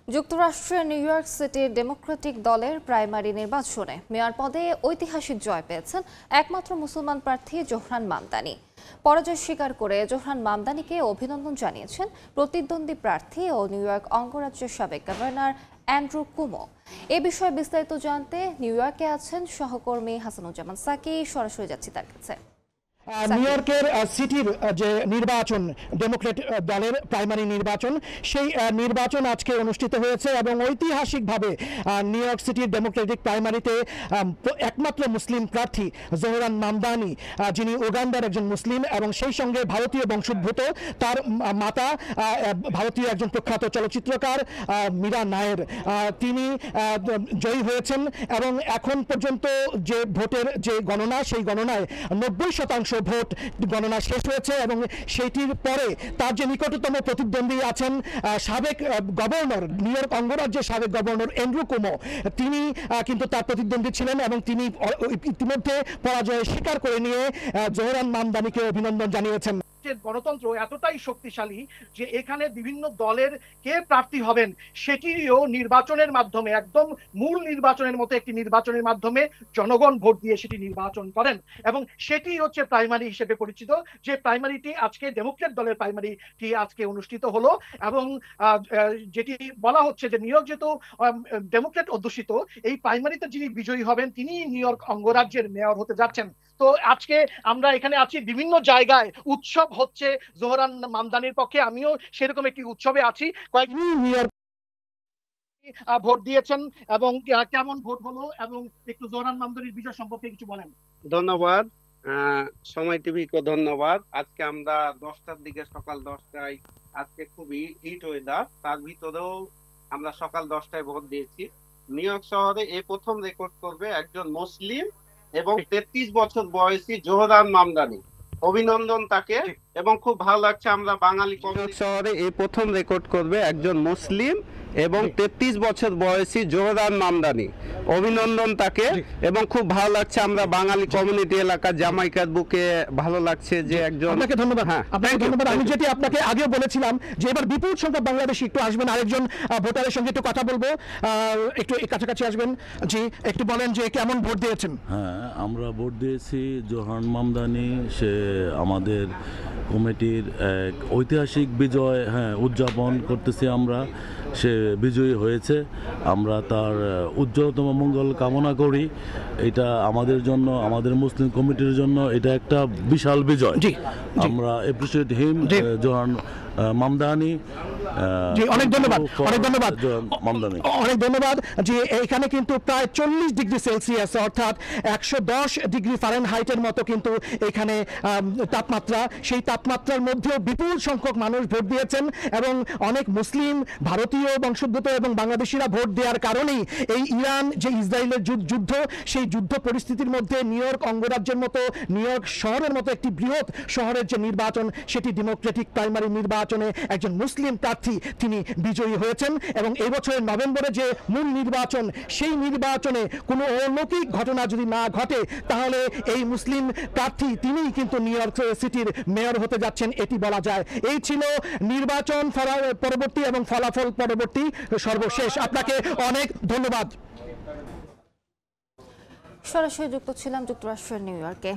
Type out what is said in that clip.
যুক্তরাষ্ট্রের new York সিটির Democratic দলের প্রাইমারি নির্বাচনে মেয়র পদে ঐতিহাসিক জয় পেয়েছেন একমাত্র মুসলমান প্রার্থী জোহরান মামদানি। পরাজয় স্বীকার করে জোহরান মামদানিকে অভিনন্দন জানিয়েছেন প্রতিদ্বন্দ্বী প্রার্থী ও নিউ ইয়র্ক অঙ্গরাজ্যের সাবেক গভর্নর অ্যান্ড্রু কুমো। এ বিষয়ে বিস্তারিত জানতে নিউ ইয়র্কে আছেন সহকর্মী হাসানুজ্জামান সাকি। সরাসরি যাচ্ছি তার কাছে। নিউ ইয়র্কের সিটির যে নির্বাচন, ডেমোক্রেট দলের প্রাইমারি নির্বাচন, সেই নির্বাচন আজকে অনুষ্ঠিত হয়েছে এবং ঐতিহাসিকভাবে নিউ ইয়র্ক সিটির ডেমোক্রেটিক প্রাইমারিতে একমাত্র মুসলিম প্রার্থী জোহরান মামদানি, যিনি উগান্ডার একজন মুসলিম এবং সেই সঙ্গে ভারতীয় বংশোদ্ভূত, তার মাতা ভারতীয় একজন প্রখ্যাত চলচ্চিত্রকার মীরা নায়ের, তিনি জয়ী হয়েছেন এবং এখন পর্যন্ত যে ভোটের যে গণনা, সেই গণনায় 90% ভোট গণনা শেষ হয়েছে এবং সেইটির পরে তার যে নিকটতম প্রতিদ্বন্দ্বী আছেন সাবেক গভর্নর, নিউ ইয়র্ক অঙ্গরাজ্যের সাবেক গভর্নর অ্যান্ড্রু কুমো, তিনি কিন্তু তার প্রতিদ্বন্দ্বী ছিলেন এবং তিনি ইতিমধ্যে পরাজয় স্বীকার করে নিয়ে জোহরান মামদানিকে অভিনন্দন জানিয়েছেন। গণতন্ত্র এতটাই শক্তিশালী যে এখানে বিভিন্ন দলের কে প্রার্থী হবেন সেটিও নির্বাচনের মাধ্যমে, একদম মূল নির্বাচনের মতো একটি নির্বাচনের মাধ্যমে জনগণ ভোট দিয়ে সেটি নির্বাচন করেন এবং সেটি হচ্ছে প্রাইমারি হিসেবে পরিচিত। যে প্রাইমারিটি আজকে ডেমোক্রেট দলের প্রাইমারিটি আজকে অনুষ্ঠিত হলো এবং যেটি বলা হচ্ছে যে নিউ ইয়র্ক যেহেতু ডেমোক্রেট অধ্যুষিত, এই প্রাইমারিতে যিনি বিজয়ী হবেন তিনি নিউ ইয়র্ক অঙ্গরাজ্যের মেয়র হতে যাচ্ছেন। তো আজকে আমরা এখানে আছি, বিভিন্ন জায়গায় উৎসব হচ্ছে জোহরান মামদানির পক্ষে। আমিও সেরকম একটি উৎসবে আছি। কয়েকদিন নিউ ইয়র্ক ভোট দিয়েছেন এবং কেমন ভোট হলো এবং একটু জোহরান মামদানির বিজয় সম্পর্কে কিছু বলেন। ধন্যবাদ সময় টিভিকে ধন্যবাদ। আজকে আমরা 10টার দিকে, সকাল 10টায়, আজকে খুবই হিট ওয়েদার, তার ভিতরেও আমরা সকাল 10টায় ভোট দিয়েছি। নিউ ইয়র্ক শহরে এই প্রথম রেকর্ড করবে একজন মুসলিম এবং 33 বছর বয়সী জোহরান মামদানি। অভিনন্দন তাকে এবং খুব ভালো লাগছে। আমরা বাঙালি শহরে এই প্রথম রেকর্ড করবে একজন মুসলিম এবং 33 বছর বয়সী জোহরান মামদানি। অভিনন্দন তাকে এবং খুব ভালো লাগছে। আমরা বাঙালি কমিউনিটি এলাকা জামাইকার বুকে ভালো লাগছে যে একজন। আপনাকে ধন্যবাদ। হ্যাঁ, আপনাকে ধন্যবাদ। আমি যেটি আপনাকে আগেও বলেছিলাম যে এবার বিপুল সংখ্যক বাংলাদেশি একটু আসবেন, আরেকজন ভোটারের সঙ্গে একটু কথা বলবো, একটু কাছাকাছি আসবেন। জি, একটু বলেন যে কেমন ভোট দিয়েছেন। হ্যাঁ, আমরা ভোট দিয়েছি জোহরান মামদানি। সে আমাদের কমিটির এক ঐতিহাসিক বিজয় উদযাপন করতেছি আমরা। সে বিজয়ী হয়েছে, আমরা তার উজ্জ্বলতম মঙ্গল কামনা করি। এটা আমাদের জন্য, আমাদের মুসলিম কমিটির জন্য এটা একটা বিশাল বিজয়। আমরা অ্যাপ্রিশিয়েট হিম জোহরান মামদানি। অনেক ধন্যবাদ, অনেক ধন্যবাদ, অনেক ধন্যবাদ। যে এখানে কিন্তু প্রায় 40 ডিগ্রি সেলসিয়াস অর্থাৎ 110 ডিগ্রি ফারেনহাইটের মতো কিন্তু এখানে তাপমাত্রা। সেই তাপমাত্রার মধ্যেও বিপুল সংখ্যক মানুষ ভোট দিয়েছেন এবং অনেক মুসলিম, ভারতীয় বংশোদ্ভূত এবং বাংলাদেশিরা ভোট দেওয়ার কারণেই এই ইরান যে ইসরায়েলের যুদ্ধ, সেই যুদ্ধ পরিস্থিতির মধ্যে নিউ ইয়র্ক অঙ্গরাজ্যের মতো, নিউ ইয়র্ক শহরের মতো একটি বৃহৎ শহরের যে নির্বাচন, সেটি ডেমোক্রেটিক প্রাইমারি নির্বাচনে একজন মুসলিম প্রার্থী তিনি বিজয়ী হয়েছেন এবং এই বছরের নভেম্বরে যে মূল নির্বাচন, সেই নির্বাচনে কোনো অলৌকিক ঘটনা যদি না ঘটে তাহলে এই মুসলিম প্রার্থী তিনিই কিন্তু নিউ ইয়র্ক সিটির মেয়র হতে যাচ্ছেন, এটি বলা যায়। এই ছিল নির্বাচন পরবর্তী এবং ফলাফল পরবর্তী সর্বশেষ। আপনাকে অনেক ধন্যবাদ। সরাসরি যুক্ত ছিলাম যুক্তরাষ্ট্রের নিউ ইয়র্কে।